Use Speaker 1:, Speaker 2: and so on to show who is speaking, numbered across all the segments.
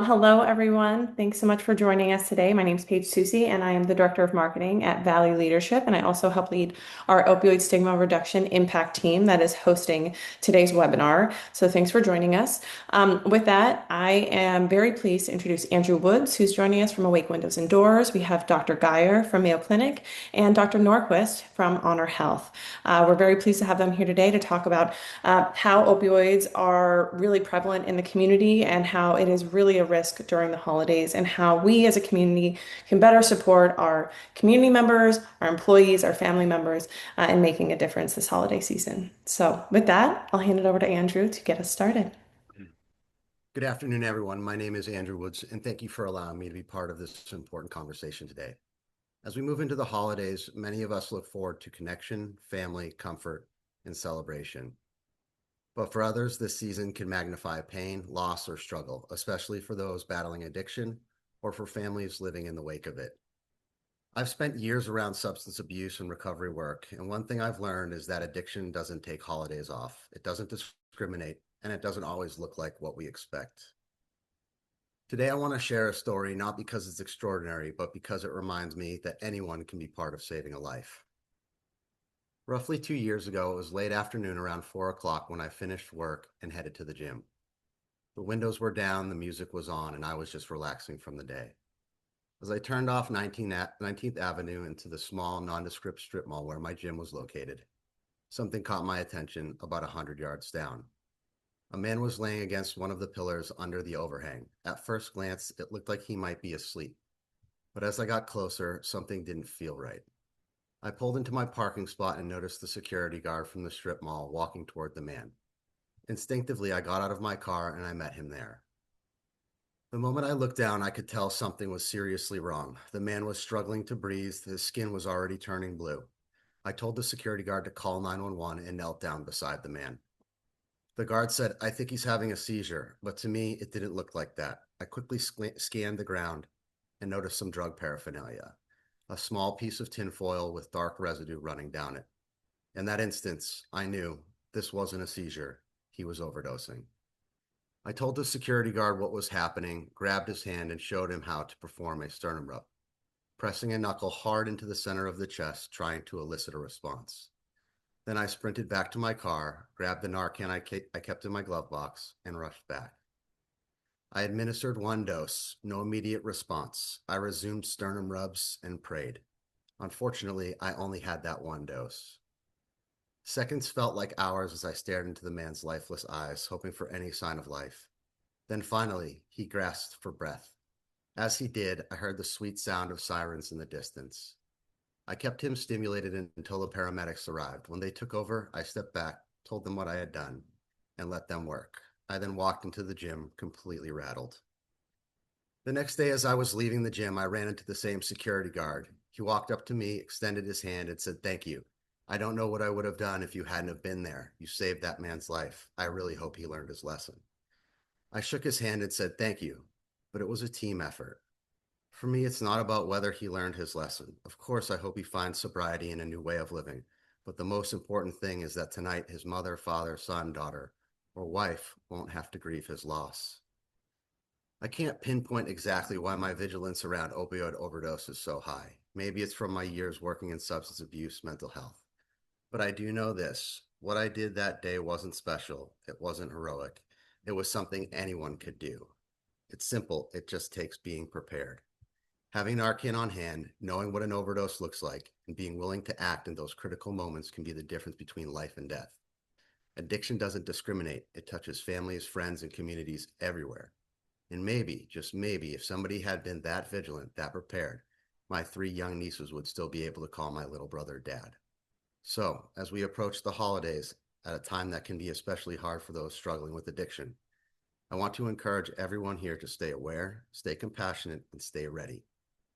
Speaker 1: Hello, everyone. Thanks so much for joining us today. My name is Paige Susie, and I am the Director of Marketing at Valley Leadership. And I also help lead our opioid stigma reduction impact team that is hosting today's webinar. So thanks for joining us. With that, I am very pleased to introduce Andrew Woods, who's joining us from Awake Windows and Doors. We have Dr. Geyer from Mayo Clinic and Dr. Norquist from HonorHealth. We're very pleased to have them here today to talk about how opioids are really prevalent in the community and how it is really a risk during the holidays, and how we as a community can better support our community members, our employees, our family members in making a difference this holiday season. So, with that, I'll hand it over to Andrew to get us started.
Speaker 2: Good afternoon, everyone. My name is Andrew Woods, and thank you for allowing me to be part of this important conversation today. As we move into the holidays, many of us look forward to connection, family, comfort, and celebration. But for others, this season can magnify pain, loss, or struggle, especially for those battling addiction or for families living in the wake of it. I've spent years around substance abuse and recovery work, and one thing I've learned is that addiction doesn't take holidays off. It doesn't discriminate, and it doesn't always look like what we expect. Today, I want to share a story not because it's extraordinary, but because it reminds me that anyone can be part of saving a life. Roughly 2 years ago, it was late afternoon around 4 o'clock when I finished work and headed to the gym. The windows were down, the music was on, and I was just relaxing from the day. As I turned off 19th Avenue into the small, nondescript strip mall where my gym was located, something caught my attention about 100 yards down. A man was laying against one of the pillars under the overhang. At first glance, it looked like he might be asleep. But as I got closer, something didn't feel right. I pulled into my parking spot and noticed the security guard from the strip mall walking toward the man. Instinctively, I got out of my car and I met him there. The moment I looked down, I could tell something was seriously wrong. The man was struggling to breathe. His skin was already turning blue. I told the security guard to call 911 and knelt down beside the man. The guard said, "I think he's having a seizure," but to me, it didn't look like that. I quickly scanned the ground and noticed some drug paraphernalia, a small piece of tinfoil with dark residue running down it. In that instance, I knew this wasn't a seizure. He was overdosing. I told the security guard what was happening, grabbed his hand, and showed him how to perform a sternum rub, pressing a knuckle hard into the center of the chest, trying to elicit a response. Then I sprinted back to my car, grabbed the Narcan I kept in my glove box, and rushed back. I administered one dose, no immediate response. I resumed sternum rubs and prayed. Unfortunately, I only had that one dose. Seconds felt like hours as I stared into the man's lifeless eyes, hoping for any sign of life. Then finally, he grasped for breath. As he did, I heard the sweet sound of sirens in the distance. I kept him stimulated until the paramedics arrived. When they took over, I stepped back, told them what I had done, and let them work. I then walked into the gym completely rattled. The next day, as I was leaving the gym, I ran into the same security guard. He walked up to me, extended his hand, and said, "Thank you. I don't know what I would have done if you hadn't have been there. You saved that man's life. I really hope he learned his lesson." I shook his hand and said, "Thank you," but it was a team effort. For me, it's not about whether he learned his lesson. Of course, I hope he finds sobriety and a new way of living. But the most important thing is that tonight his mother, father, son, daughter, or wife won't have to grieve his loss. I can't pinpoint exactly why my vigilance around opioid overdose is so high. Maybe it's from my years working in substance abuse, mental health. But I do know this. What I did that day wasn't special. It wasn't heroic. It was something anyone could do. It's simple. It just takes being prepared. Having Narcan on hand, knowing what an overdose looks like, and being willing to act in those critical moments can be the difference between life and death. Addiction doesn't discriminate. It touches families, friends, and communities everywhere. And maybe, just maybe, if somebody had been that vigilant, that prepared, my three young nieces would still be able to call my little brother dad. So, as we approach the holidays at a time that can be especially hard for those struggling with addiction, I want to encourage everyone here to stay aware, stay compassionate, and stay ready.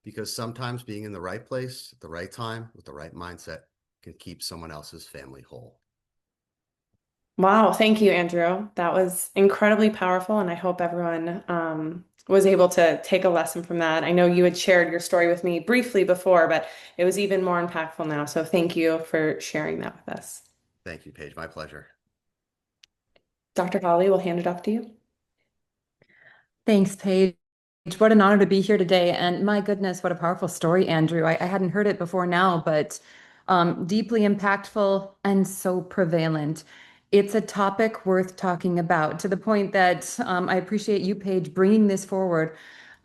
Speaker 2: Because sometimes being in the right place at the right time with the right mindset can keep someone else's family whole.
Speaker 1: Wow, thank you, Andrew. That was incredibly powerful, and I hope everyone was able to take a lesson from that. I know you had shared your story with me briefly before, but it was even more impactful now. So thank you for sharing that with us.
Speaker 2: Thank you, Paige. My pleasure.
Speaker 1: Dr. Holly, we'll hand it off to you.
Speaker 3: Thanks, Paige. What an honor to be here today. And my goodness, what a powerful story, Andrew. I hadn't heard it before now, but deeply impactful and so prevalent. It's a topic worth talking about to the point that I appreciate you, Paige, bringing this forward.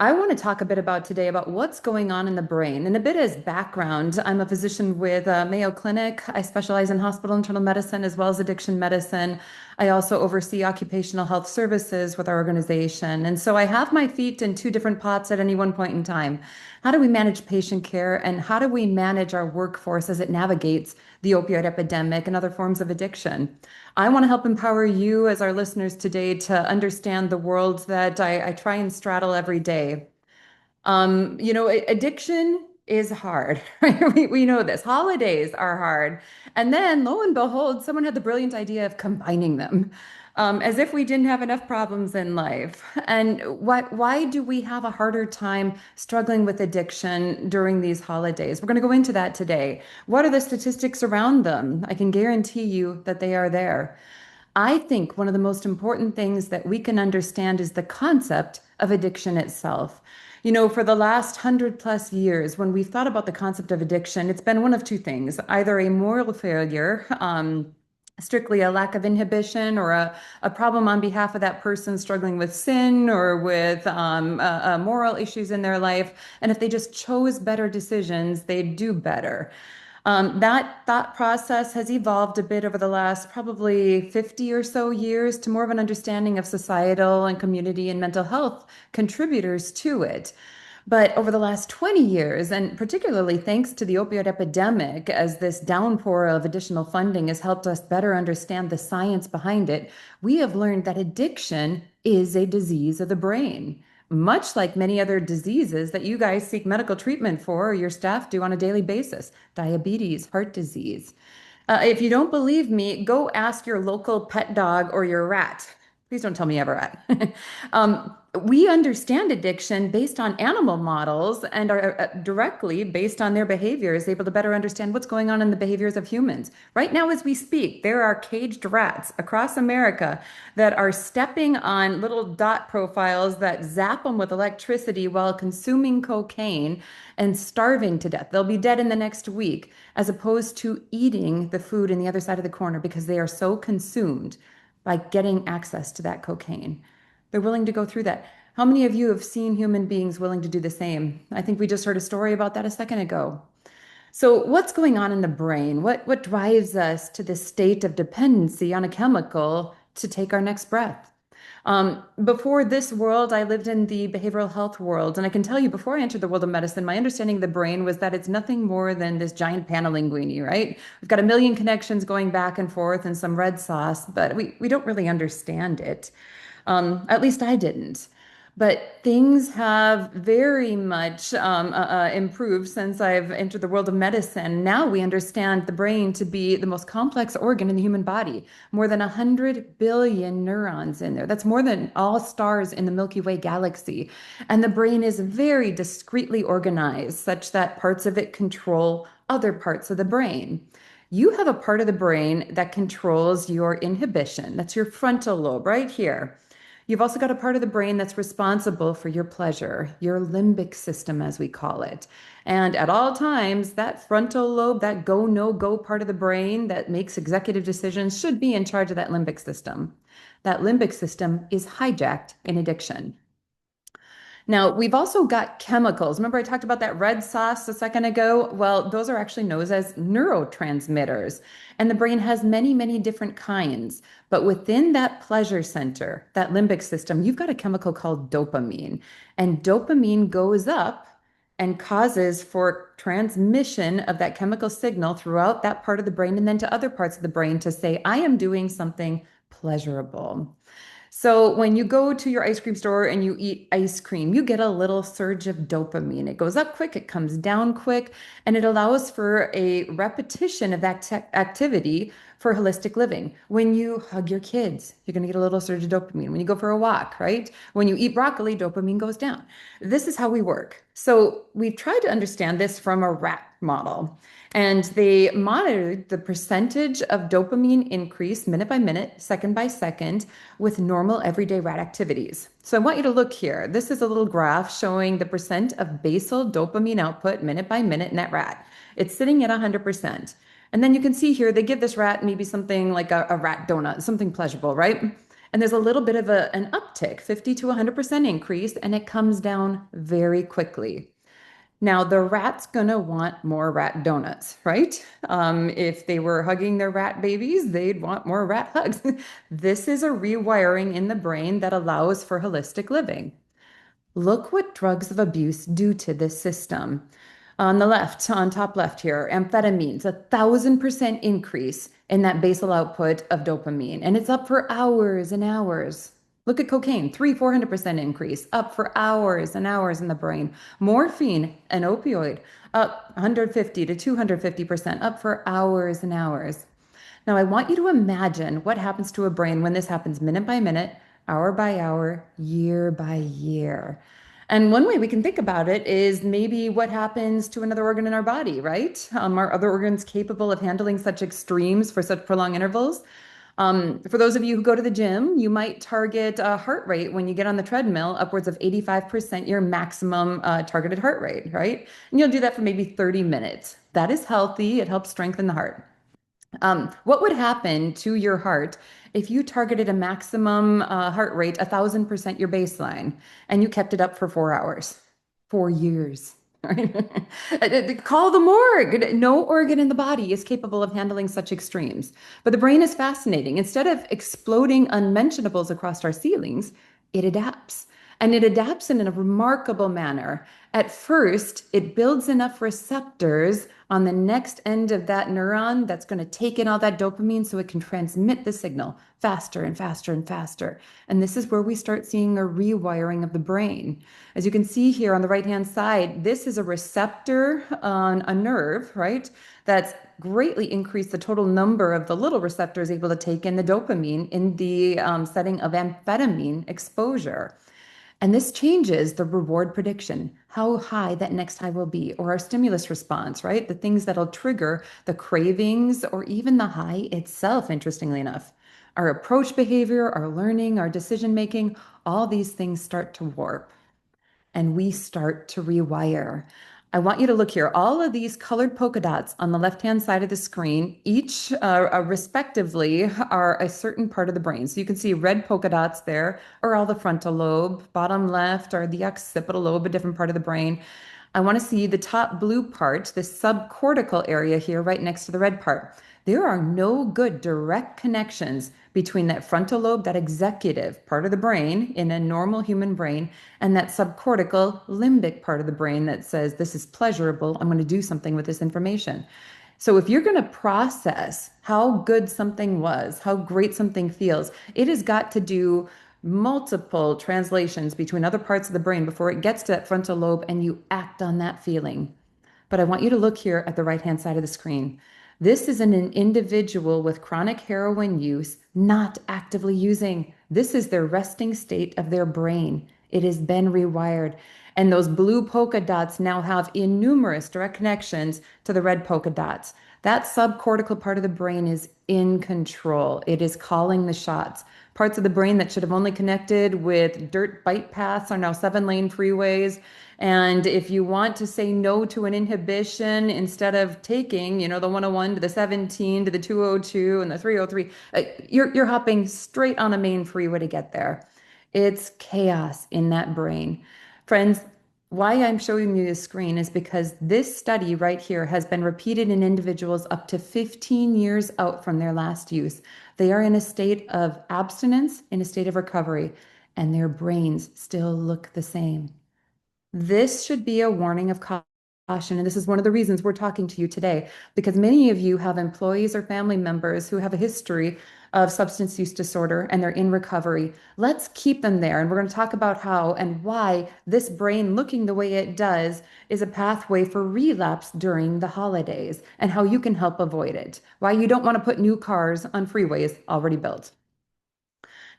Speaker 3: I want to talk a bit about today about what's going on in the brain. And a bit as background, I'm a physician with Mayo Clinic. I specialize in hospital internal medicine as well as addiction medicine. I also oversee occupational health services with our organization. And so I have my feet in two different pots at any one point in time. How do we manage patient care and how do we manage our workforce as it navigates the opioid epidemic and other forms of addiction? I want to help empower you as our listeners today to understand the world that I try and straddle every day. Addiction is hard, right? We know this. Holidays are hard. And then lo and behold, someone had the brilliant idea of combining them, as if we didn't have enough problems in life. And why do we have a harder time struggling with addiction during these holidays? We're going to go into that today. What are the statistics around them? I can guarantee you that they are there. I think one of the most important things that we can understand is the concept of addiction itself. For the last 100+ years, when we've thought about the concept of addiction, it's been one of two things, either a moral failure, strictly a lack of inhibition, or a problem on behalf of that person struggling with sin or with moral issues in their life. And if they just chose better decisions, they'd do better. That thought process has evolved a bit over the last probably 50 or so years to more of an understanding of societal and community and mental health contributors to it. But over the last 20 years, and particularly thanks to the opioid epidemic, as this downpour of additional funding has helped us better understand the science behind it, we have learned that addiction is a disease of the brain, much like many other diseases that you guys seek medical treatment for, or your staff do on a daily basis, diabetes, heart disease. If you don't believe me, go ask your local pet dog or your rat. Please don't tell me you have a rat. We understand addiction based on animal models and are directly based on their behaviors, able to better understand what's going on in the behaviors of humans. Right now, as we speak, there are caged rats across America that are stepping on little dot profiles that zap them with electricity while consuming cocaine and starving to death. They'll be dead in the next week, as opposed to eating the food in the other side of the corner because they are so consumed by getting access to that cocaine. They're willing to go through that. How many of you have seen human beings willing to do the same? I think we just heard a story about that a second ago. So, what's going on in the brain? What drives us to this state of dependency on a chemical to take our next breath? Before this world, I lived in the behavioral health world. And I can tell you, before I entered the world of medicine, my understanding of the brain was that it's nothing more than this giant panelinguine, right? We've got a million connections going back and forth and some red sauce, but we don't really understand it. At least I didn't. But things have very much improved since I've entered the world of medicine. Now we understand the brain to be the most complex organ in the human body. More than 100 billion neurons in there. That's more than all stars in the Milky Way galaxy. And the brain is very discretely organized, such that parts of it control other parts of the brain. You have a part of the brain that controls your inhibition. That's your frontal lobe right here. You've also got a part of the brain that's responsible for your pleasure, your limbic system, as we call it. And at all times, that frontal lobe, that go, no go part of the brain that makes executive decisions, should be in charge of that limbic system. That limbic system is hijacked in addiction. Now, we've also got chemicals. Remember, I talked about that red sauce a second ago? Well, those are actually known as neurotransmitters. And the brain has many, many different kinds. But within that pleasure center, that limbic system, you've got a chemical called dopamine. And dopamine goes up and causes for transmission of that chemical signal throughout that part of the brain and then to other parts of the brain to say, I am doing something pleasurable. So when you go to your ice cream store and you eat ice cream, you get a little surge of dopamine. It goes up quick, it comes down quick, and it allows for a repetition of that activity for holistic living. When you hug your kids, you're going to get a little surge of dopamine. When you go for a walk, right? When you eat broccoli, dopamine goes down. This is how we work. So we've tried to understand this from a rat model. And they monitored the percentage of dopamine increase minute by minute, second by second, with normal everyday rat activities. So I want you to look here. This is a little graph showing the percent of basal dopamine output minute by minute in that rat. It's sitting at 100%. And then you can see here, they give this rat maybe something like a rat donut, something pleasurable, right? And there's a little bit of an uptick, 50 to 100% increase, and it comes down very quickly. Now, the rat's gonna want more rat donuts, right? If they were hugging their rat babies, they'd want more rat hugs. This is a rewiring in the brain that allows for holistic living. Look what drugs of abuse do to this system. On the left, on top left here, amphetamines, 1,000% increase in that basal output of dopamine, and it's up for hours and hours. Look at cocaine, 400% increase, up for hours and hours in the brain. Morphine, an opioid, up 150 to 250%, up for hours and hours. Now, I want you to imagine what happens to a brain when this happens minute by minute, hour by hour, year by year. And one way we can think about it is maybe what happens to another organ in our body, right? Are other organs capable of handling such extremes for such prolonged intervals? For those of you who go to the gym, you might target a heart rate when you get on the treadmill upwards of 85% your maximum targeted heart rate, right? And you'll do that for maybe 30 minutes. That is healthy. It helps strengthen the heart. What would happen to your heart if you targeted a maximum heart rate, 1,000% your baseline, and you kept it up for 4 hours, 4 years? Right? Call the morgue. No organ in the body is capable of handling such extremes. But the brain is fascinating. Instead of exploding unmentionables across our ceilings, it adapts. And it adapts in a remarkable manner. At first, it builds enough receptors on the next end of that neuron that's going to take in all that dopamine so it can transmit the signal faster and faster and faster. And this is where we start seeing a rewiring of the brain. As you can see here on the right-hand side, this is a receptor on a nerve, right? That's greatly increased the total number of the little receptors able to take in the dopamine in the setting of amphetamine exposure. And this changes the reward prediction, how high that next high will be, or our stimulus response, right? The things that'll trigger the cravings or even the high itself, interestingly enough. Our approach behavior, our learning, our decision making, all these things start to warp and we start to rewire. I want you to look here. All of these colored polka dots on the left-hand side of the screen, each respectively are a certain part of the brain. So you can see red polka dots there are all the frontal lobe. Bottom left are the occipital lobe, a different part of the brain. I want to see the top blue part, the subcortical area here right next to the red part. There are no good direct connections between that frontal lobe, that executive part of the brain in a normal human brain, and that subcortical limbic part of the brain that says, this is pleasurable, I'm going to do something with this information. So if you're going to process how good something was, how great something feels, it has got to do multiple translations between other parts of the brain before it gets to that frontal lobe and you act on that feeling. But I want you to look here at the right-hand side of the screen. This is an individual with chronic heroin use not actively using. This is their resting state of their brain. It has been rewired. And those blue polka dots now have innumerous direct connections to the red polka dots. That subcortical part of the brain is in control. It is calling the shots. Parts of the brain that should have only connected with dirt bike paths are now 7-lane freeways. And if you want to say no to an inhibition instead of taking, the 101 to the 17 to the 202 and the 303, you're hopping straight on a main freeway to get there. It's chaos in that brain. Friends, why I'm showing you this screen is because this study right here has been repeated in individuals up to 15 years out from their last use. They are in a state of abstinence, in a state of recovery, and their brains still look the same. This should be a warning of caution And this is one of the reasons we're talking to you today, because many of you have employees or family members who have a history of substance use disorder and they're in recovery. Let's keep them there. And we're going to talk about how and why this brain looking the way it does is a pathway for relapse during the holidays and how you can help avoid it. Why you don't want to put new cars on freeways already built.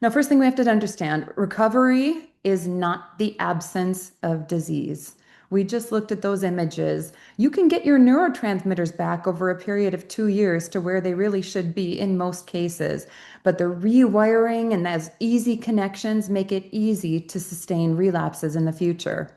Speaker 3: Now, first thing we have to understand, recovery is not the absence of disease. We just looked at those images. You can get your neurotransmitters back over a period of 2 years to where they really should be in most cases. But the rewiring and those easy connections make it easy to sustain relapses in the future.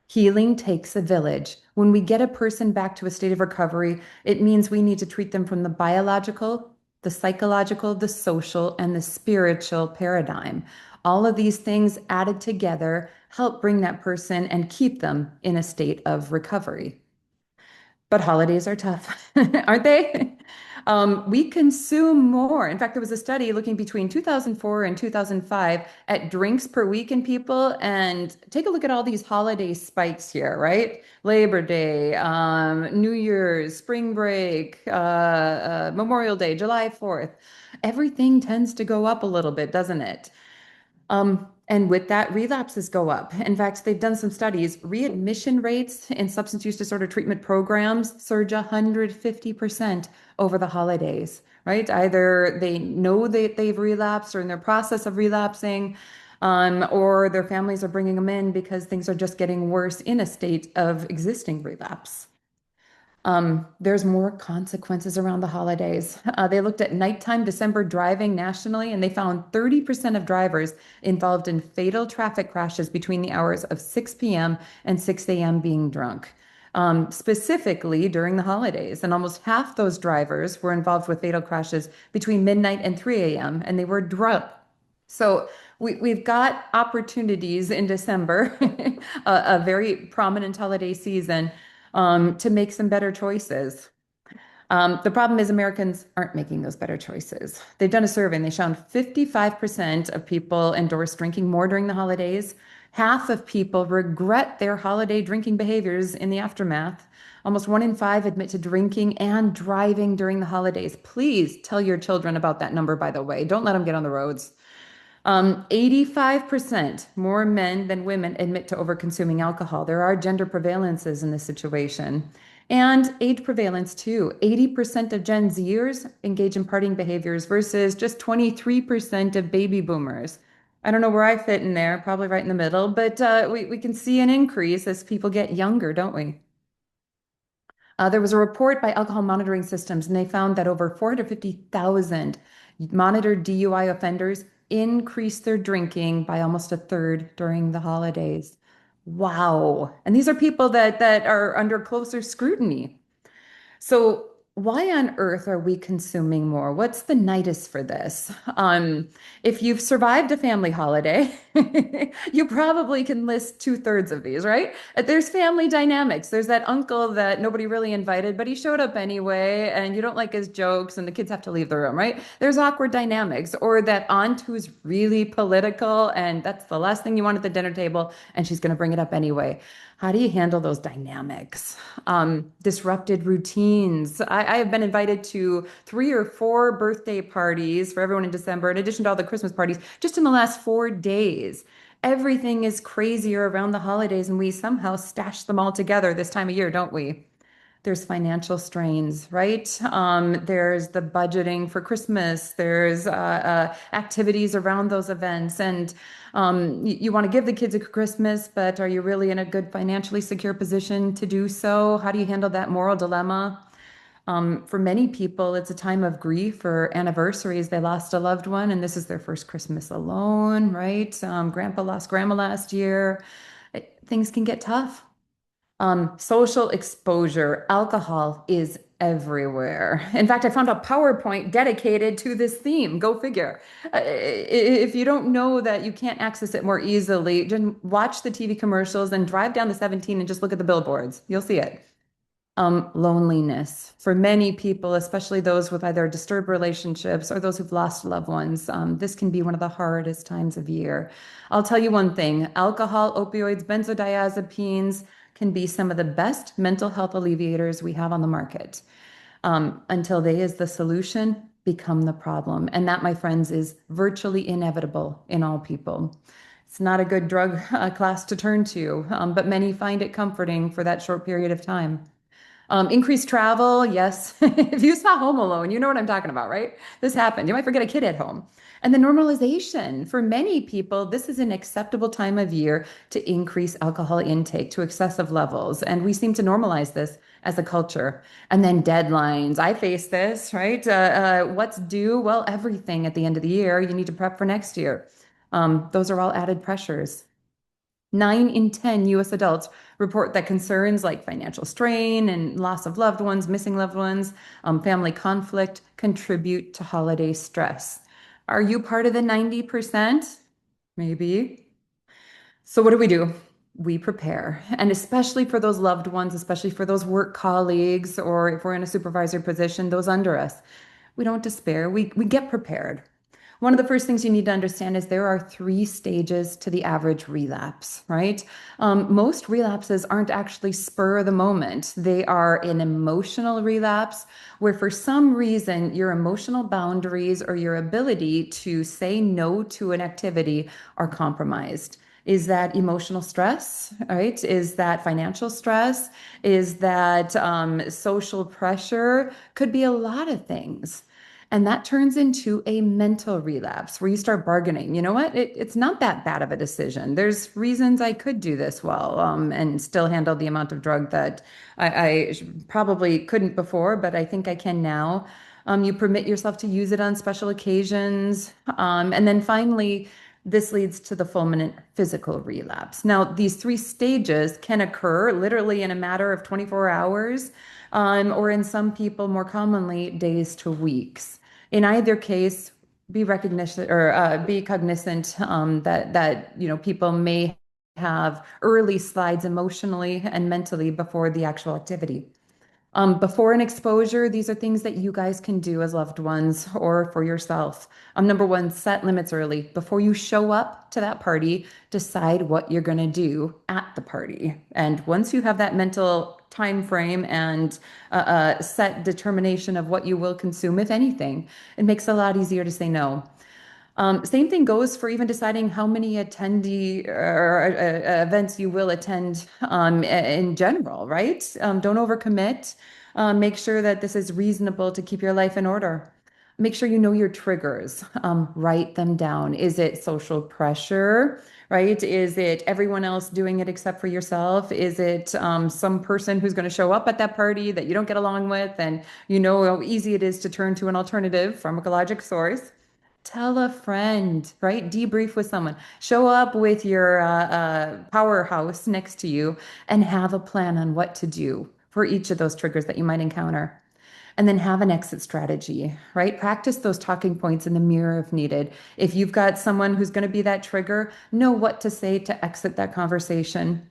Speaker 3: Healing takes a village. When we get a person back to a state of recovery, it means we need to treat them from the biological, the psychological, the social, and the spiritual paradigm. All of these things added together help bring that person and keep them in a state of recovery. But holidays are tough, aren't they? We consume more. In fact, there was a study looking between 2004 and 2005 at drinks per week in people. And take a look at all these holiday spikes here, right? Labor Day, New Year's, spring break, Memorial Day, July 4th. Everything tends to go up a little bit, doesn't it? And with that, relapses go up. In fact, they've done some studies. Readmission rates in substance use disorder treatment programs surge 150% over the holidays, right? Either they know that they've relapsed or in their process of relapsing, or their families are bringing them in because things are just getting worse in a state of existing relapse. There's more consequences around the holidays. They looked at nighttime December driving nationally, and they found 30% of drivers involved in fatal traffic crashes between the hours of 6 p.m. and 6 a.m. being drunk, specifically during the holidays. And almost half those drivers were involved with fatal crashes between midnight and 3 a.m., and they were drunk. So we've got opportunities in December, a very prominent holiday season, to make some better choices. The problem is Americans aren't making those better choices. They've done a survey and they found 55% of people endorse drinking more during the holidays. Half of people regret their holiday drinking behaviors in the aftermath. Almost 1 in 5 admit to drinking and driving during the holidays. Please tell your children about that number, by the way. Don't let them get on the roads. 85% more men than women admit to overconsuming alcohol. There are gender prevalences in this situation. And age prevalence too. 80% of Gen Zers engage in partying behaviors versus just 23% of baby boomers. I don't know where I fit in there, probably right in the middle, but we can see an increase as people get younger, don't we? There was a report by Alcohol Monitoring Systems, and they found that over 450,000 monitored DUI offenders increased their drinking by almost a third during the holidays. Wow. And these are people that are under closer scrutiny. So why on earth are we consuming more? What's the nidus for this? If you've survived a family holiday, you probably can list 2/3 of these, right? There's family dynamics. There's that uncle that nobody really invited, but he showed up anyway, and you don't like his jokes, and the kids have to leave the room, right? There's awkward dynamics, or that aunt who's really political, and that's the last thing you want at the dinner table, and she's going to bring it up anyway. How do you handle those dynamics? Disrupted routines. I have been invited to 3 or 4 birthday parties for everyone in December, in addition to all the Christmas parties, just in the last 4 days. Everything is crazier around the holidays, and we somehow stash them all together this time of year, don't we? There's financial strains, right? There's the budgeting for Christmas. There's activities around those events. And you want to give the kids a Christmas, but are you really in a good financially secure position to do so? How do you handle that moral dilemma? For many people, it's a time of grief or anniversaries. They lost a loved one, and this is their first Christmas alone, right? Grandpa lost grandma last year. Things can get tough. Social exposure, alcohol is everywhere. In fact, I found a PowerPoint dedicated to this theme. Go figure. If you don't know that you can't access it more easily, just watch the TV commercials and drive down the 17 and just look at the billboards. You'll see it. Loneliness. For many people, especially those with either disturbed relationships or those who've lost loved ones, this can be one of the hardest times of year. I'll tell you one thing, alcohol, opioids, benzodiazepines, can be some of the best mental health alleviators we have on the market. Until they, as the solution, become the problem. And that, my friends, is virtually inevitable in all people. It's not a good drug class to turn to, but many find it comforting for that short period of time. Increased travel, yes. If you saw Home Alone, you know what I'm talking about, right? This happened. You might forget a kid at home. And the normalization. For many people, this is an acceptable time of year to increase alcohol intake to excessive levels. And we seem to normalize this as a culture. And then deadlines. I face this, right? What's due? Well, everything at the end of the year. You need to prep for next year. Those are all added pressures. 9 in 10 US adults report that concerns like financial strain and loss of loved ones, missing loved ones, family conflict contribute to holiday stress. Are you part of the 90%? Maybe. So, what do? We prepare. And especially for those loved ones, especially for those work colleagues, or if we're in a supervisor position, those under us, we don't despair. We get prepared. One of the first things you need to understand is there are 3 stages to the average relapse, right? Most relapses aren't actually spur of the moment. They are an emotional relapse where, for some reason, your emotional boundaries or your ability to say no to an activity are compromised. Is that emotional stress, right? Is that financial stress? Is that social pressure? Could be a lot of things. And that turns into a mental relapse where you start bargaining. You know what? It's not that bad of a decision. There's reasons I could do this well, and still handle the amount of drug that I probably couldn't before, but I think I can now. You permit yourself to use it on special occasions. And then finally, this leads to the fulminant physical relapse. Now, these 3 stages can occur literally in a matter of 24 hours, or in some people, more commonly, days to weeks. In either case, be recognition or be cognizant that people may have early slides emotionally and mentally before the actual activity. Before an exposure, these are things that you guys can do as loved ones or for yourself. Number one, set limits early. Before you show up to that party, decide what you're going to do at the party. And once you have that mental time frame and set determination of what you will consume, if anything, it makes it a lot easier to say no. Same thing goes for even deciding how many attendee or events you will attend in general, right? Don't overcommit. Make sure that this is reasonable to keep your life in order. Make sure you know your triggers. Write them down. Is it social pressure, right? Is it everyone else doing it except for yourself? Is it some person who's going to show up at that party that you don't get along with, and you know how easy it is to turn to an alternative pharmacologic source? Tell a friend, right? Debrief with someone. Show up with your powerhouse next to you and have a plan on what to do for each of those triggers that you might encounter. And then have an exit strategy, right? Practice those talking points in the mirror if needed. If you've got someone who's going to be that trigger, know what to say to exit that conversation.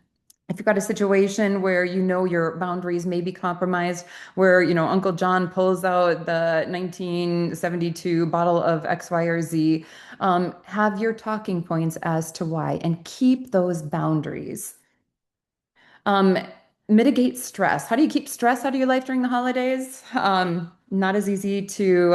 Speaker 3: If you've got a situation where you know your boundaries may be compromised, where Uncle John pulls out the 1972 bottle of X, Y, or Z, have your talking points as to why and keep those boundaries. Um, Mitigate stress. How do you keep stress out of your life during the holidays? Not as easy to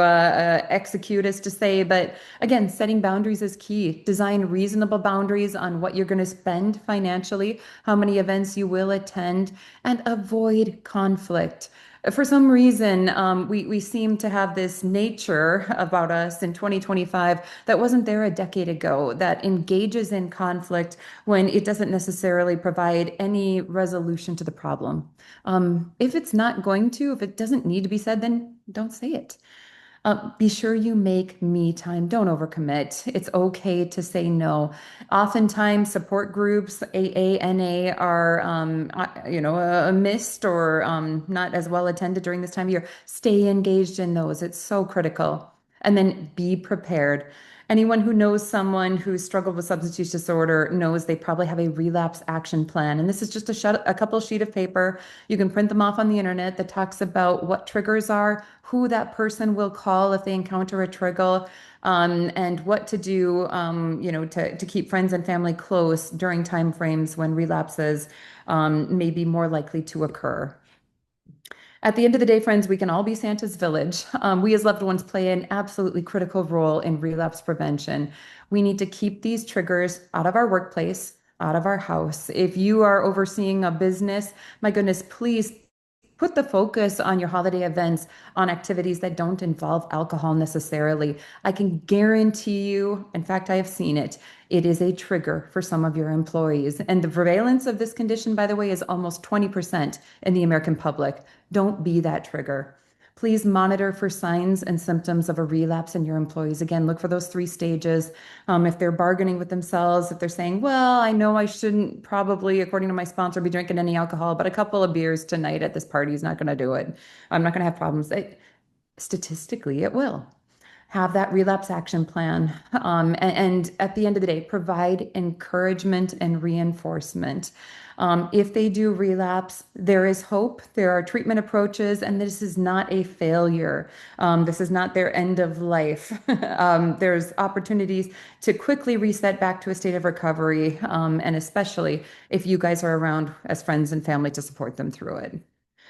Speaker 3: execute as to say, but again, setting boundaries is key. Design reasonable boundaries on what you're going to spend financially, how many events you will attend, and avoid conflict. For some reason, we seem to have this nature about us in 2025 that wasn't there a decade ago, that engages in conflict when it doesn't necessarily provide any resolution to the problem. If it's not going to, if it doesn't need to be said, then don't say it. Be sure you make me time. Don't overcommit. It's okay to say no. Oftentimes, support groups, AA, NA, are missed or not as well attended during this time of year. Stay engaged in those. It's so critical. And then be prepared. Anyone who knows someone who's struggled with substance use disorder knows they probably have a relapse action plan. And this is just a couple sheet of paper. You can print them off on the internet that talks about what triggers are, who that person will call if they encounter a trigger, and what to do, to keep friends and family close during time frames when relapses may be more likely to occur. At the end of the day, friends, we can all be Santa's village. We as loved ones play an absolutely critical role in relapse prevention. We need to keep these triggers out of our workplace, out of our house. If you are overseeing a business, my goodness, please put the focus on your holiday events on activities that don't involve alcohol necessarily. I can guarantee you, in fact, I have seen it, it is a trigger for some of your employees. And the prevalence of this condition, by the way, is almost 20% in the American public. Don't be that trigger. Please monitor for signs and symptoms of a relapse in your employees. Again, look for those 3 stages. If they're bargaining with themselves, if they're saying, well, I know I shouldn't probably, according to my sponsor, be drinking any alcohol, but a couple of beers tonight at this party is not going to do it. I'm not going to have problems. Statistically, it will. Have that relapse action plan. And at the end of the day, provide encouragement and reinforcement. If they do relapse, there is hope. There are treatment approaches, and this is not a failure. This is not their end of life. There's opportunities to quickly reset back to a state of recovery, and especially if you guys are around as friends and family to support them through it.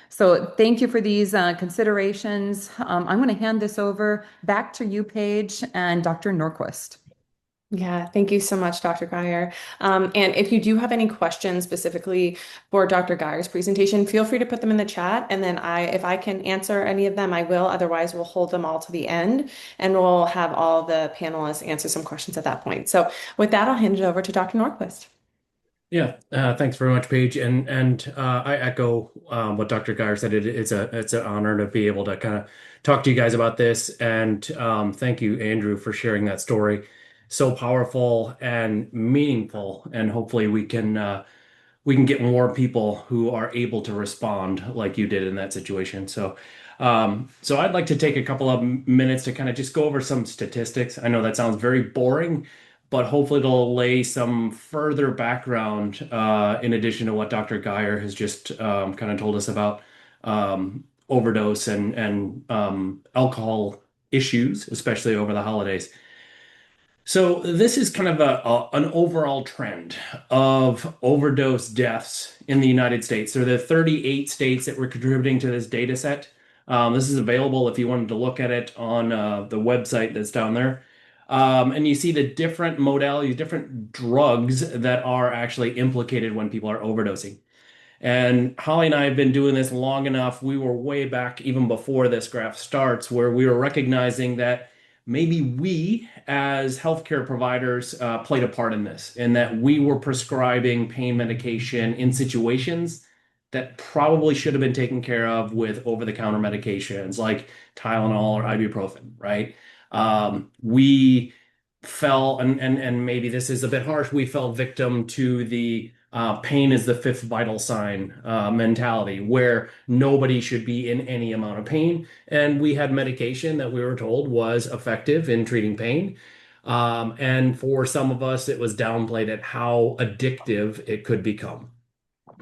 Speaker 3: So thank you for these considerations. I'm going to hand this over back to you, Paige, and Dr. Norquist.
Speaker 1: Yeah, thank you so much, Dr. Geyer. And if you do have any questions specifically for Dr. Geyer's presentation, feel free to put them in the chat. And then if I can answer any of them, I will. Otherwise, we'll hold them all to the end and we'll have all the panelists answer some questions at that point. So with that, I'll hand it over to Dr. Norquist.
Speaker 4: Yeah, thanks very much, Paige. And I echo what Dr. Geyer said. It's an honor to be able to kind of talk to you guys about this. And thank you, Andrew, for sharing that story. So powerful and meaningful. And hopefully we can get more people who are able to respond like you did in that situation. So I'd like to take a couple of minutes to kind of just go over some statistics. I know that sounds very boring, but hopefully it'll lay some further background in addition to what Dr. Geyer has just kind of told us about overdose and alcohol issues, especially over the holidays. So this is kind of an overall trend of overdose deaths in the United States. There are the 38 states that were contributing to this data set. This is available if you wanted to look at it on the website that's down there. And you see the different modalities, different drugs that are actually implicated when people are overdosing. And Holly and I have been doing this long enough. We were way back even before this graph starts, where we were recognizing that maybe we as healthcare providers played a part in this, and that we were prescribing pain medication in situations that probably should have been taken care of with over-the-counter medications like Tylenol or ibuprofen, right? We fell, and maybe this is a bit harsh, we fell victim to the pain is the fifth vital sign mentality, where nobody should be in any amount of pain. And we had medication that we were told was effective in treating pain. And for some of us, it was downplayed at how addictive it could become.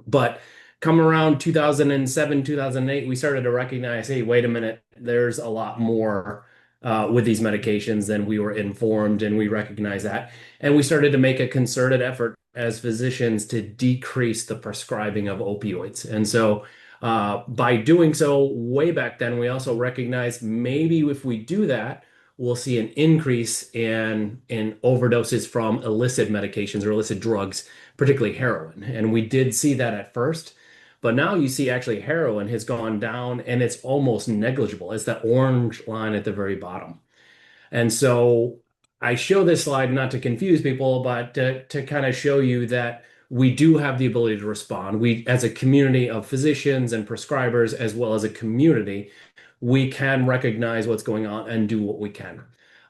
Speaker 4: But come around 2007, 2008, we started to recognize, hey, wait a minute, there's a lot more with these medications than we were informed, and we recognize that. And we started to make a concerted effort as physicians to decrease the prescribing of opioids. And so by doing so way back then, we also recognized maybe if we do that, we'll see an increase in overdoses from illicit medications or illicit drugs, particularly heroin. And we did see that at first. But now you see actually heroin has gone down and it's almost negligible. It's that orange line at the very bottom. And so I show this slide not to confuse people, but to kind of show you that we do have the ability to respond. We, as a community of physicians and prescribers, as well as a community, we can recognize what's going on and do what we can.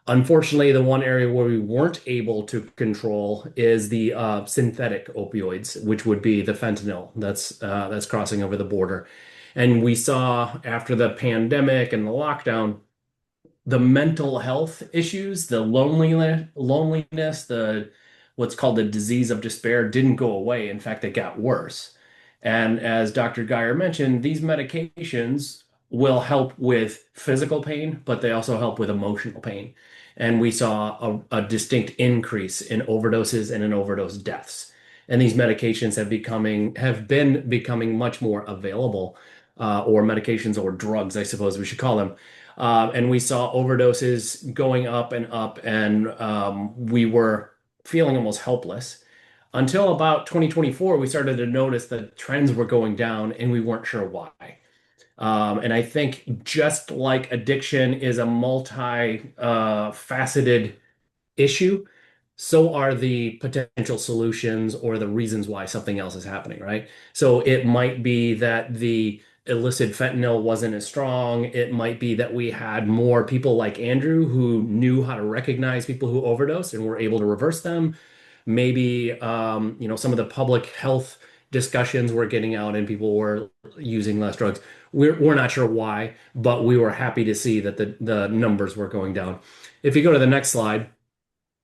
Speaker 4: Unfortunately, the one area where we weren't able to control is the synthetic opioids, which would be the fentanyl that's crossing over the border. And we saw after the pandemic and the lockdown, the mental health issues, the loneliness, the what's called the disease of despair didn't go away. In fact, it got worse. And as Dr. Geyer mentioned, these medications will help with physical pain, but they also help with emotional pain. And we saw a distinct increase in overdoses and in overdose deaths. And these medications have been becoming much more available, or medications or drugs, I suppose we should call them. And we saw overdoses going up and up, and we were feeling almost helpless. Until about 2024, we started to notice that trends were going down, and we weren't sure why. And I think just like addiction is a faceted issue, so are the potential solutions or the reasons why something else is happening, right? So it might be that the illicit fentanyl wasn't as strong. It might be that we had more people like Andrew who knew how to recognize people who overdose and were able to reverse them. Maybe some of the public health discussions were getting out and people were using less drugs. We're not sure why, but we were happy to see that the numbers were going down. If you go to the next slide,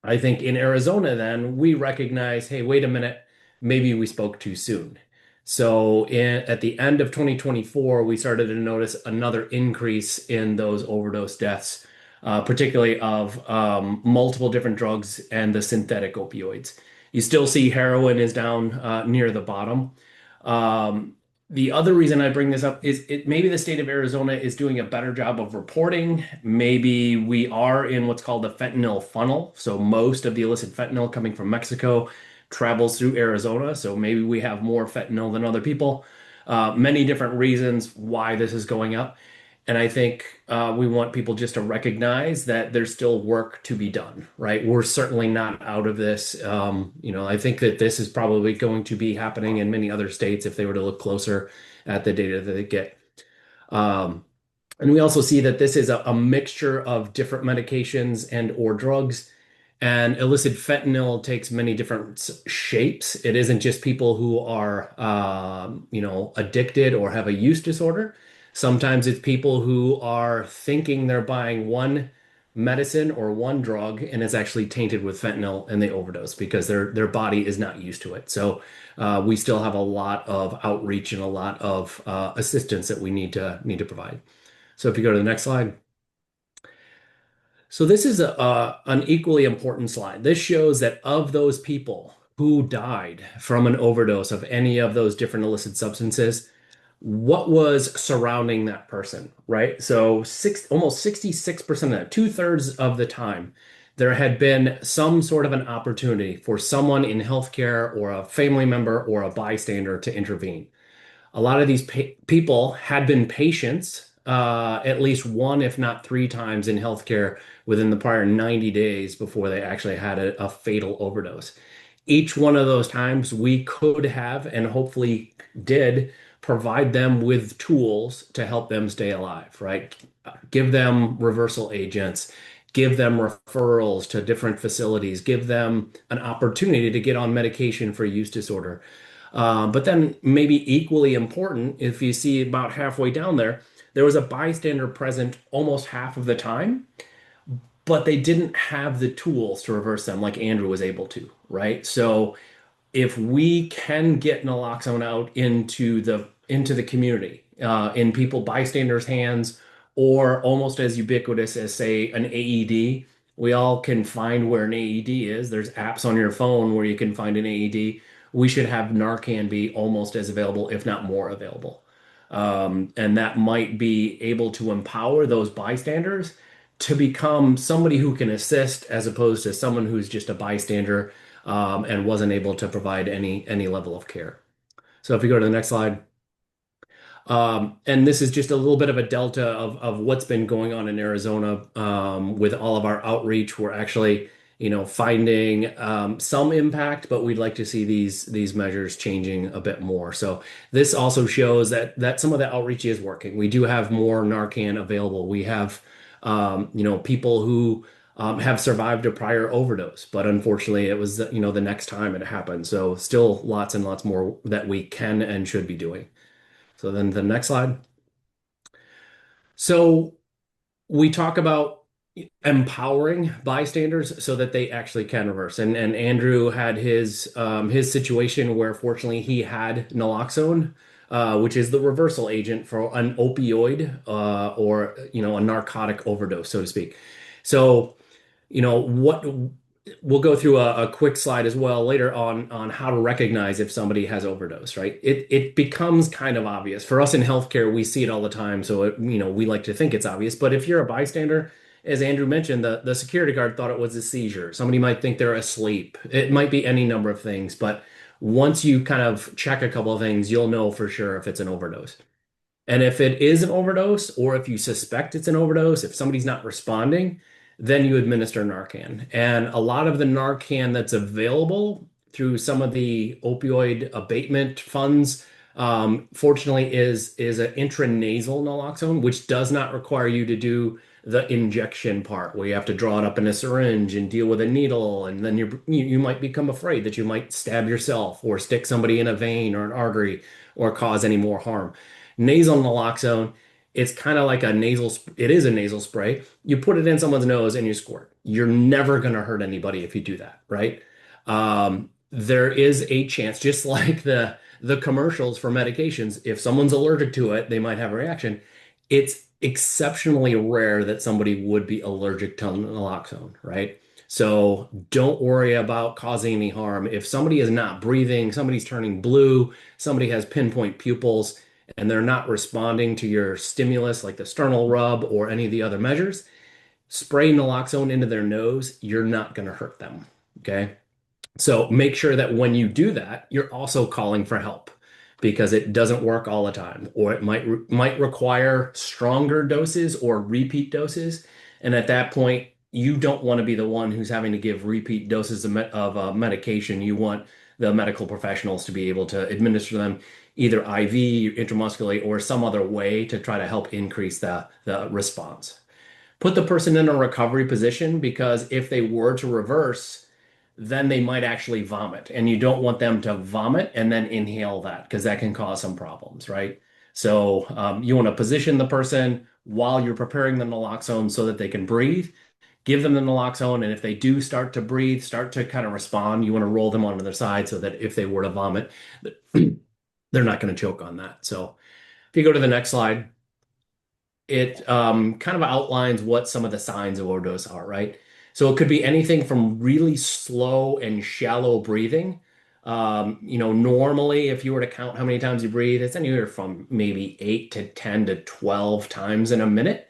Speaker 4: I think in Arizona, then we recognize, hey, wait a minute, maybe we spoke too soon. So at the end of 2024, we started to notice another increase in those overdose deaths, particularly of multiple different drugs and the synthetic opioids. You still see heroin is down near the bottom. Um, the other reason I bring this up is maybe the state of Arizona is doing a better job of reporting. Maybe we are in what's called the fentanyl funnel. So most of the illicit fentanyl coming from Mexico travels through Arizona. So maybe we have more fentanyl than other people. Many different reasons why this is going up. And I think we want people just to recognize that there's still work to be done, right? We're certainly not out of this. I think that this is probably going to be happening in many other states if they were to look closer at the data that they get. Um, and we also see that this is a mixture of different medications and or drugs. And illicit fentanyl takes many different shapes. It isn't just people who are, addicted or have a use disorder. Sometimes it's people who are thinking they're buying one medicine or one drug and it's actually tainted with fentanyl and they overdose because their body is not used to it. So we still have a lot of outreach and a lot of assistance that we need to provide. So if you go to the next slide. So this is an equally important slide. This shows that of those people who died from an overdose of any of those different illicit substances, what was surrounding that person, right? So almost 66% of that, two-thirds of the time, there had been some sort of an opportunity for someone in healthcare or a family member or a bystander to intervene. A lot of these people had been patients at least one, if not three times in healthcare within the prior 90 days before they actually had a fatal overdose. Each one of those times we could have and hopefully did provide them with tools to help them stay alive, right? Give them reversal agents, give them referrals to different facilities, give them an opportunity to get on medication for use disorder. But then maybe equally important, if you see about halfway down there was a bystander present almost half of the time, but they didn't have the tools to reverse them like Andrew was able to, right? So if we can get naloxone out into the community, in people bystanders' hands, or almost as ubiquitous as say an AED, we all can find where an AED is. There's apps on your phone where you can find an AED. We should have Narcan be almost as available, if not more available. And that might be able to empower those bystanders to become somebody who can assist as opposed to someone who's just a bystander and wasn't able to provide any level of care. So if you go to the next slide. And this is just a little bit of a delta of what's been going on in Arizona with all of our outreach. We're actually, finding some impact, but we'd like to see these measures changing a bit more. So this also shows that some of the outreach is working. We do have more Narcan available. We have, people who have survived a prior overdose, but unfortunately it was, the next time it happened. So still lots and lots more that we can and should be doing. So then the next slide. So we talk about empowering bystanders so that they actually can reverse. And Andrew had his situation where fortunately he had naloxone, which is the reversal agent for an opioid or a narcotic overdose, so to speak. So what we'll go through a quick slide as well later on how to recognize if somebody has overdose, right? It becomes kind of obvious. For us in healthcare, we see it all the time, so we like to think it's obvious. But if you're a bystander, as Andrew mentioned, the security guard thought it was a seizure. Somebody might think they're asleep. It might be any number of things, but once you kind of check a couple of things, you'll know for sure if it's an overdose. And if it is an overdose, or if you suspect it's an overdose, if somebody's not responding, then you administer Narcan. And a lot of the Narcan that's available through some of the opioid abatement funds, fortunately, is an intranasal naloxone, which does not require you to do the injection part where you have to draw it up in a syringe and deal with a needle, and then you might become afraid that you might stab yourself or stick somebody in a vein or an artery or cause any more harm. Nasal naloxone, it's kind of like it is a nasal spray. You put it in someone's nose and you squirt. You're never going to hurt anybody if you do that, right? There is a chance, just like the commercials for medications, if someone's allergic to it, they might have a reaction. It's exceptionally rare that somebody would be allergic to naloxone, right? So don't worry about causing any harm. If somebody is not breathing, somebody's turning blue, somebody has pinpoint pupils, and they're not responding to your stimulus like the sternal rub or any of the other measures, spray naloxone into their nose, you're not going to hurt them. Okay. So make sure that when you do that, you're also calling for help because it doesn't work all the time, or it might require stronger doses or repeat doses. And at that point, you don't want to be the one who's having to give repeat doses of medication. You want the medical professionals to be able to administer them either IV, intramuscularly, or some other way to try to help increase the response. Put the person in a recovery position because if they were to reverse, then they might actually vomit. And you don't want them to vomit and then inhale that because that can cause some problems, right? So you want to position the person while you're preparing the naloxone so that they can breathe. Give them the naloxone, and if they do start to breathe, start to kind of respond, you want to roll them onto their side so that if they were to vomit, they're not going to choke on that. So if you go to the next slide, it kind of outlines what some of the signs of overdose are, right? So it could be anything from really slow and shallow breathing. Normally, if you were to count how many times you breathe, it's anywhere from maybe 8 to 10 to 12 times in a minute.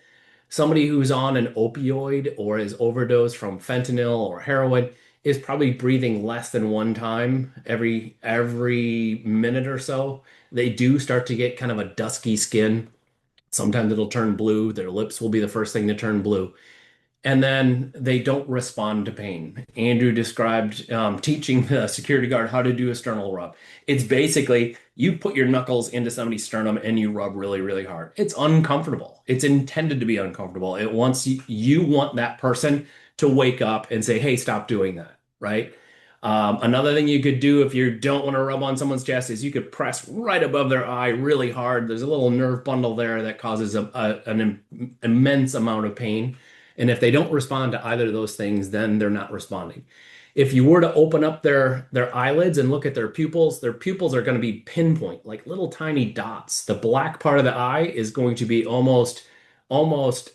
Speaker 4: Somebody who's on an opioid or is overdosed from fentanyl or heroin is probably breathing less than one time every minute or so. They do start to get kind of a dusky skin. Sometimes it'll turn blue. Their lips will be the first thing to turn blue. And then they don't respond to pain. Andrew described teaching the security guard how to do a sternal rub. It's basically you put your knuckles into somebody's sternum and you rub really, really hard. It's uncomfortable. It's intended to be uncomfortable. It wants you want that person to wake up and say, "Hey, stop doing that," right? Another thing you could do if you don't want to rub on someone's chest is you could press right above their eye really hard. There's a little nerve bundle there that causes an immense amount of pain. And if they don't respond to either of those things, then they're not responding. If you were to open up their eyelids and look at their pupils are going to be pinpoint, like little tiny dots. The black part of the eye is going to be almost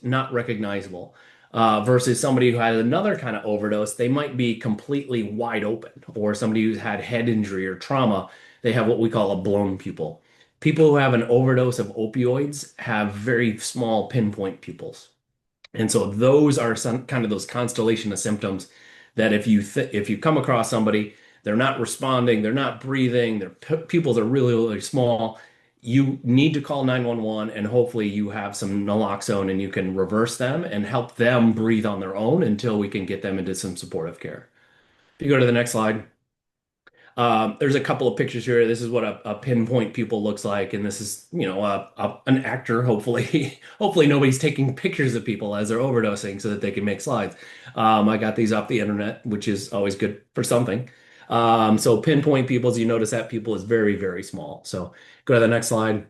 Speaker 4: not recognizable. Versus somebody who had another kind of overdose, they might be completely wide open, or somebody who's had head injury or trauma, they have what we call a blown pupil. People who have an overdose of opioids have very small pinpoint pupils. And so those are some kind of those constellation of symptoms that if you come across somebody, they're not responding, they're not breathing, their pupils are really, really small, you need to call 911 and hopefully you have some naloxone and you can reverse them and help them breathe on their own until we can get them into some supportive care. If you go to the next slide. There's a couple of pictures here. This is what a pinpoint pupil looks like, and this is, an actor. Hopefully, hopefully nobody's taking pictures of people as they're overdosing so that they can make slides. I got these off the internet, which is always good for something. So pinpoint pupils, you notice that pupil is very, very small. So go to the next slide.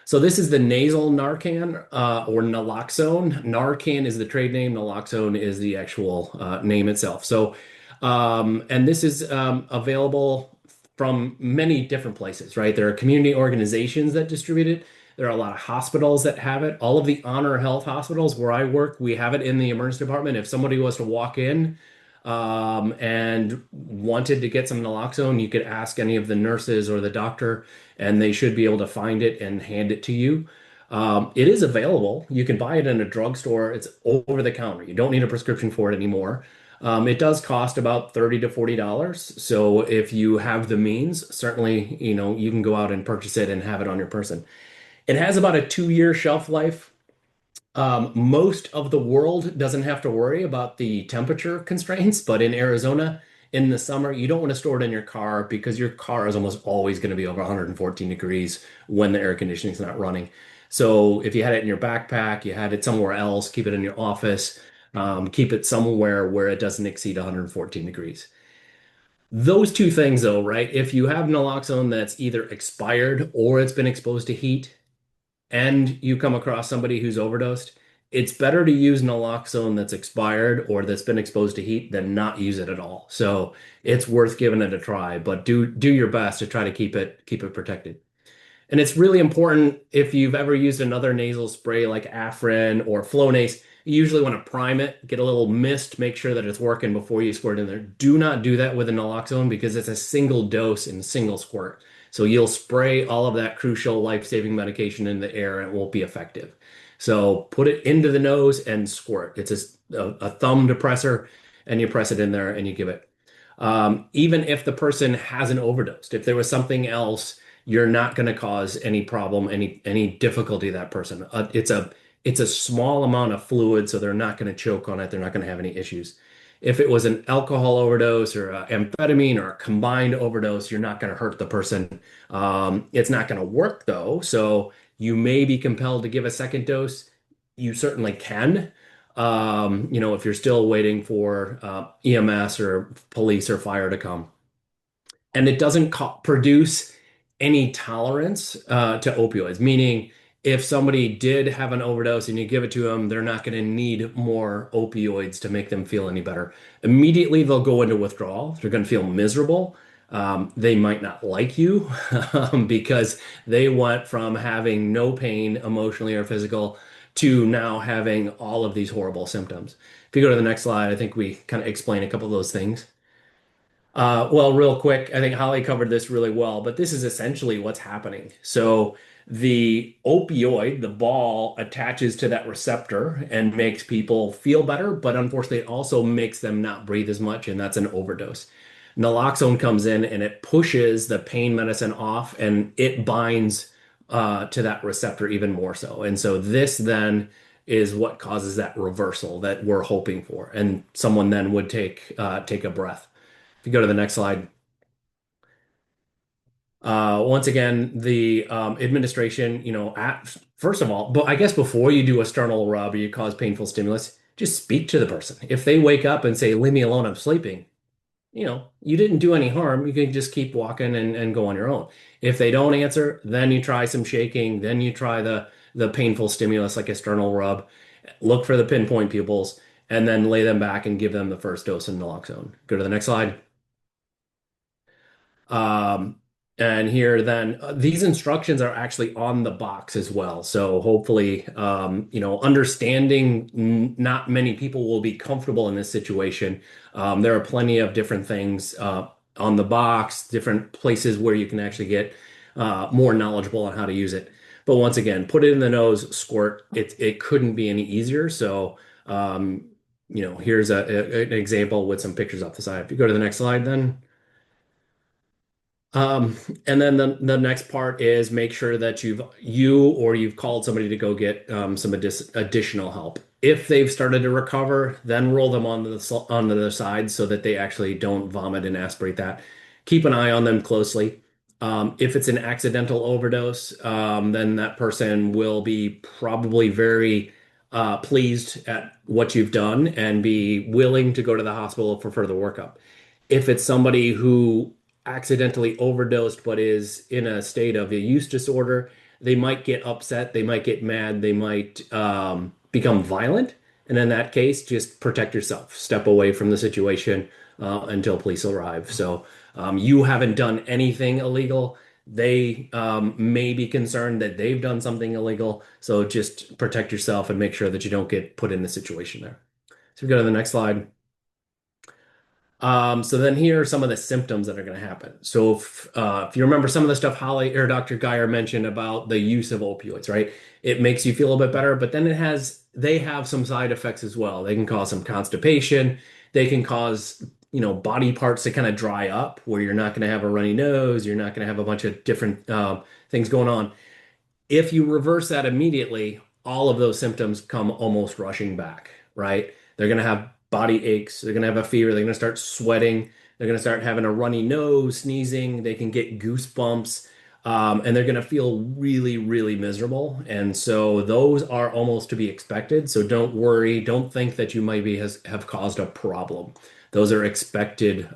Speaker 4: So this is the nasal Narcan or naloxone. Narcan is the trade name. Naloxone is the actual name itself. So, and this is available from many different places, right? There are community organizations that distribute it. There are a lot of hospitals that have it. All of the HonorHealth hospitals where I work, we have it in the emergency department. If somebody was to walk in and wanted to get some naloxone, you could ask any of the nurses or the doctor, and they should be able to find it and hand it to you. It is available. You can buy it in a drugstore. It's over the counter. You don't need a prescription for it anymore. It does cost about $30 to $40. So if you have the means, certainly, you can go out and purchase it and have it on your person. It has about a 2-year shelf life. Most of the world doesn't have to worry about the temperature constraints, but in Arizona, in the summer, you don't want to store it in your car because your car is almost always going to be over 114 degrees when the air conditioning is not running. So if you had it in your backpack, you had it somewhere else, keep it in your office, keep it somewhere where it doesn't exceed 114 degrees. Those two things, though, right? If you have naloxone that's either expired or it's been exposed to heat, and you come across somebody who's overdosed, it's better to use naloxone that's expired or that's been exposed to heat than not use it at all. So it's worth giving it a try, but do your best to try to keep it protected. And it's really important if you've ever used another nasal spray like Afrin or Flonase, you usually want to prime it, get a little mist, make sure that it's working before you squirt it in there. Do not do that with a naloxone because it's a single dose and single squirt. So you'll spray all of that crucial life-saving medication in the air and it won't be effective. So put it into the nose and squirt. It's a thumb depressor and you press it in there and you give it. Even if the person hasn't overdosed, if there was something else, you're not going to cause any problem, any difficulty to that person. It's a small amount of fluid, so they're not going to choke on it. They're not going to have any issues. If it was an alcohol overdose or amphetamine or a combined overdose, you're not going to hurt the person. It's not going to work though, so you may be compelled to give a second dose. You certainly can. If you're still waiting for EMS or police or fire to come and it doesn't produce any tolerance to opioids, meaning if somebody did have an overdose and you give it to them, they're not going to need more opioids to make them feel any better. Immediately, they'll go into withdrawal. They're going to feel miserable. They might not like you because they went from having no pain emotionally or physical to now having all of these horrible symptoms. If you go to the next slide, I think we kind of explain a couple of those things. Well, real quick, I think Holly covered this really well, but this is essentially what's happening. So the opioid, the ball, attaches to that receptor and makes people feel better, but unfortunately, it also makes them not breathe as much, and that's an overdose. Naloxone comes in and it pushes the pain medicine off, and it binds to that receptor even more so. And so this then is what causes that reversal that we're hoping for, and someone then would take a breath. If you go to the next slide. Once again, the administration, first of all, but I guess before you do a sternal rub or you cause painful stimulus, just speak to the person. If they wake up and say, "Leave me alone, I'm sleeping," you didn't do any harm. You can just keep walking and go on your own. If they don't answer, then you try some shaking, then you try the painful stimulus like a sternal rub. Look for the pinpoint pupils, and then lay them back and give them the first dose of naloxone. Go to the next slide. Um, and here then these instructions are actually on the box as well. So hopefully, understanding not many people will be comfortable in this situation. There are plenty of different things on the box, different places where you can actually get more knowledgeable on how to use it. But once again, put it in the nose, squirt. It couldn't be any easier. So, here's an example with some pictures off the side. If you go to the next slide, then. And then the next part is make sure that you've called somebody to go get some additional help. If they've started to recover, then roll them onto the side so that they actually don't vomit and aspirate that. Keep an eye on them closely. If it's an accidental overdose, then that person will be probably very pleased at what you've done and be willing to go to the hospital for further workup. If it's somebody who accidentally overdosed but is in a state of a use disorder, they might get upset, they might get mad, they might become violent. And in that case, just protect yourself. Step away from the situation until police arrive. So you haven't done anything illegal. They may be concerned that they've done something illegal. So just protect yourself and make sure that you don't get put in the situation there. So we go to the next slide. So then here are some of the symptoms that are going to happen. So if you remember some of the stuff Holly or Dr. Geyer mentioned about the use of opioids, right? It makes you feel a little bit better, but then they have some side effects as well. They can cause some constipation. They can cause, body parts to kind of dry up where you're not going to have a runny nose. You're not going to have a bunch of different things going on. If you reverse that immediately, all of those symptoms come almost rushing back, right? They're going to have body aches. They're going to have a fever. They're going to start sweating. They're going to start having a runny nose, sneezing. They can get goosebumps, and they're going to feel really, really miserable. And so those are almost to be expected. So don't worry. Don't think that you maybe have caused a problem. Those are expected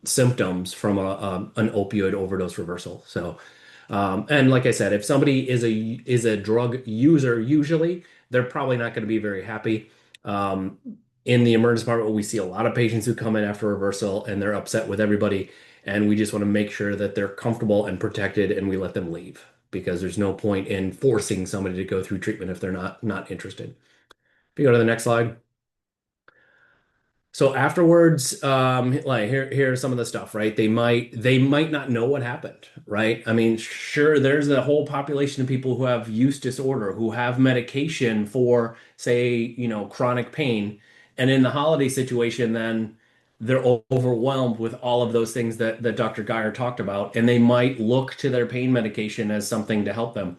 Speaker 4: symptoms from an opioid overdose reversal. So. And like I said, if somebody is a drug user, usually they're probably not going to be very happy. In the emergency department, we see a lot of patients who come in after reversal and they're upset with everybody, and we just want to make sure that they're comfortable and protected, and we let them leave because there's no point in forcing somebody to go through treatment if they're not interested. If you go to the next slide. So afterwards, like here's some of the stuff, right? They might not know what happened, right? I mean, sure, there's a whole population of people who have use disorder, who have medication for, say, chronic pain. And in the holiday situation, then they're overwhelmed with all of those things that Dr. Geyer talked about, and they might look to their pain medication as something to help them.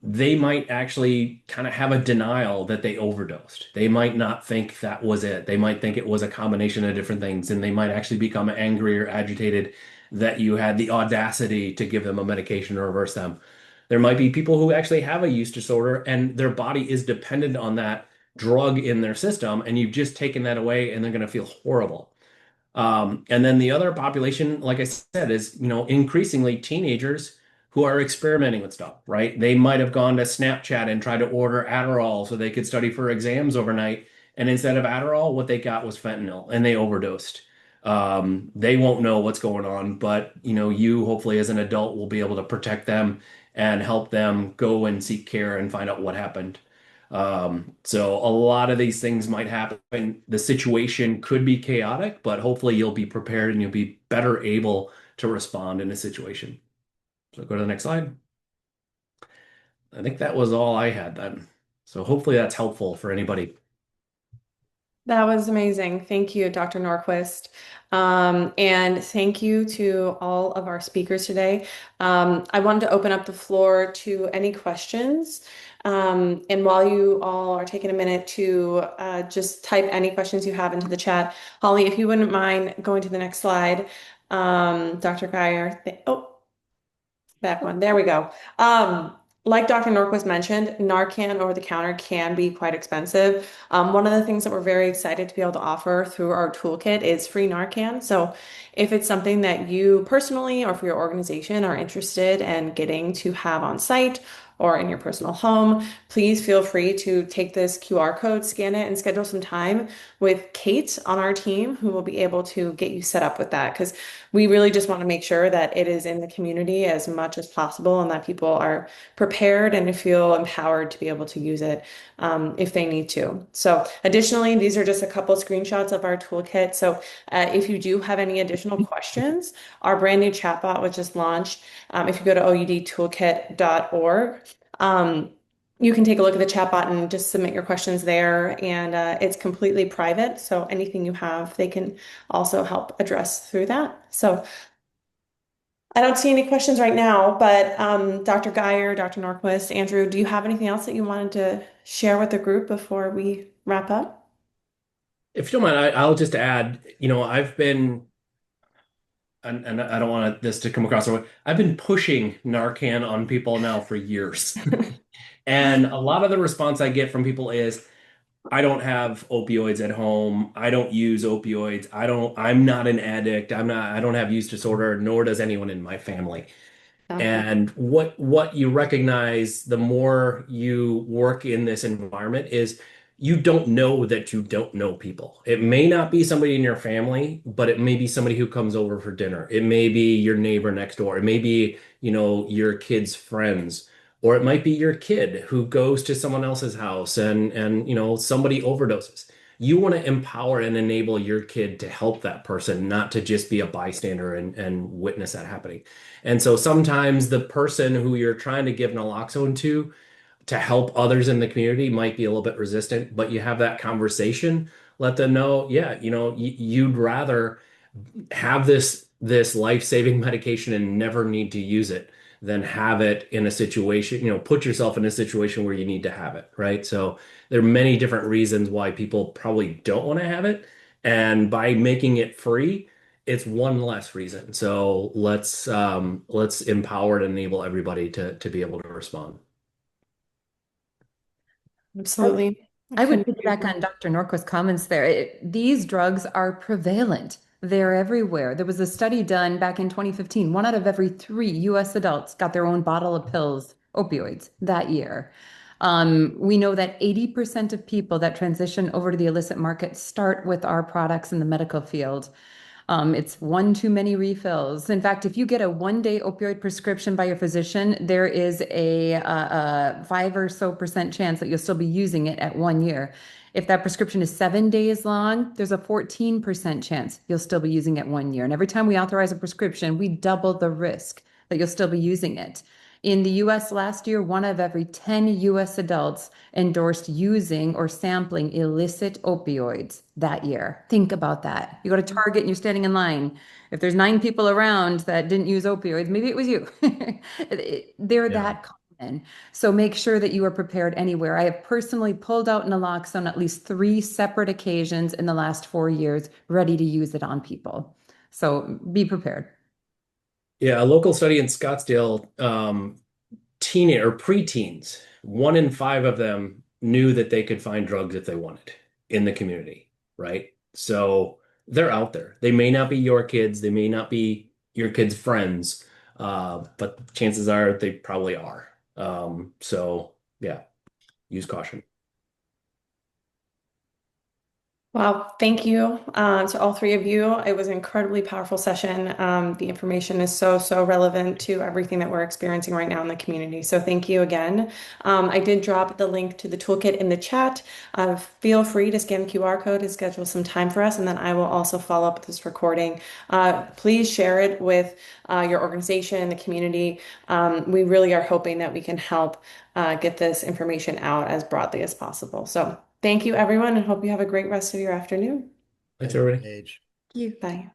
Speaker 4: They might actually kind of have a denial that they overdosed. They might not think that was it. They might think it was a combination of different things, and they might actually become angry or agitated that you had the audacity to give them a medication to reverse them. There might be people who actually have a use disorder and their body is dependent on that drug in their system, and you've just taken that away and they're going to feel horrible. And then the other population, like I said, is, increasingly teenagers who are experimenting with stuff, right? They might have gone to Snapchat and tried to order Adderall so they could study for exams overnight. And instead of Adderall, what they got was fentanyl and they overdosed. They won't know what's going on, but you hopefully as an adult will be able to protect them and help them go and seek care and find out what happened. So a lot of these things might happen. The situation could be chaotic, but hopefully you'll be prepared and you'll be better able to respond in a situation. So go to the next slide. I think that was all I had then. So hopefully that's helpful for anybody.
Speaker 1: That was amazing. Thank you, Dr. Norquist. And thank you to all of our speakers today. I wanted to open up the floor to any questions. And while you all are taking a minute to just type any questions you have into the chat, Holly, if you wouldn't mind going to the next slide. Dr. Geyer, oh, that one. There we go. Like Dr. Norquist mentioned, Narcan over the counter can be quite expensive. One of the things that we're very excited to be able to offer through our toolkit is free Narcan. So if it's something that you personally or for your organization are interested in getting to have on site or in your personal home, please feel free to take this QR code, scan it, and schedule some time with Kate on our team who will be able to get you set up with that, because we really just want to make sure that it is in the community as much as possible and that people are prepared and feel empowered to be able to use it if they need to. So additionally, these are just a couple screenshots of our toolkit. So if you do have any additional questions, our brand new chatbot was just launched. If you go to oudtoolkit.org, you can take a look at the chatbot and just submit your questions there. And it's completely private. So anything you have, they can also help address through that. So I don't see any questions right now, but Dr. Geyer, Dr. Norquist, Andrew, do you have anything else that you wanted to share with the group before we wrap up?
Speaker 4: If you don't mind, I'll just add, I've been, and I don't want this to come across the way, I've been pushing Narcan on people now for years. And a lot of the response I get from people is, I don't have opioids at home. I don't use opioids. I'm not an addict. I don't have use disorder, nor does anyone in my family.
Speaker 1: Definitely.
Speaker 4: And what you recognize the more you work in this environment is you don't know that you don't know people. It may not be somebody in your family, but it may be somebody who comes over for dinner. It may be your neighbor next door. It may be, your kid's friends, or it might be your kid who goes to someone else's house and somebody overdoses. You want to empower and enable your kid to help that person, not to just be a bystander and witness that happening. And so sometimes the person who you're trying to give naloxone to help others in the community might be a little bit resistant, but you have that conversation, let them know, yeah, you'd rather have this life-saving medication and never need to use it than have it in a situation, put yourself in a situation where you need to have it, right? So there are many different reasons why people probably don't want to have it. And by making it free, it's one less reason. So let's empower and enable everybody to be able to respond.
Speaker 1: Absolutely. I
Speaker 3: I would
Speaker 1: couldn't agree
Speaker 3: piggyback
Speaker 1: more.
Speaker 3: on Dr. Norquist's comments there. These drugs are prevalent. They're everywhere. There was a study done back in 2015. One out of every three US adults got their own bottle of pills, opioids, that year. We know that 80% of people that transition over to the illicit market start with our products in the medical field. It's one too many refills. In fact, if you get a 1 day opioid prescription by your physician, there is a 5 or so% chance that you'll still be using it at 1 year. If that prescription is 7 days long, there's a 14% chance you'll still be using it 1 year. And every time we authorize a prescription, we double the risk that you'll still be using it. In the US last year, 1 of every 10 US adults endorsed using or sampling illicit opioids that year. Think about that. You go to Target and you're standing in line. If there's 9 people around that didn't use opioids, maybe it was you. They're
Speaker 4: Yeah.
Speaker 3: that common. So make sure that you are prepared anywhere. I have personally pulled out naloxone on at least 3 separate occasions in the last 4 years, ready to use it on people. So be prepared.
Speaker 4: Yeah, a local study in Scottsdale, teen or preteens, 1 in 5 of them knew that they could find drugs if they wanted in the community, right? So they're out there. They may not be your kids, they may not be your kids' friends, but chances are they probably are. So yeah, use caution.
Speaker 1: Well, thank you to all three of you. It was an incredibly powerful session. The information is so relevant to everything that we're experiencing right now in the community. So thank you again. I did drop the link to the toolkit in the chat. Feel free to scan the QR code and schedule some time for us, and then I will also follow up with this recording. Please share it with your organization, the community. We really are hoping that we can help get this information out as broadly as possible. So thank you, everyone, and hope you have a great rest of your afternoon.
Speaker 4: Thanks,
Speaker 2: Thank you,
Speaker 4: everybody.
Speaker 2: Paige.
Speaker 3: Thank you.
Speaker 1: Bye.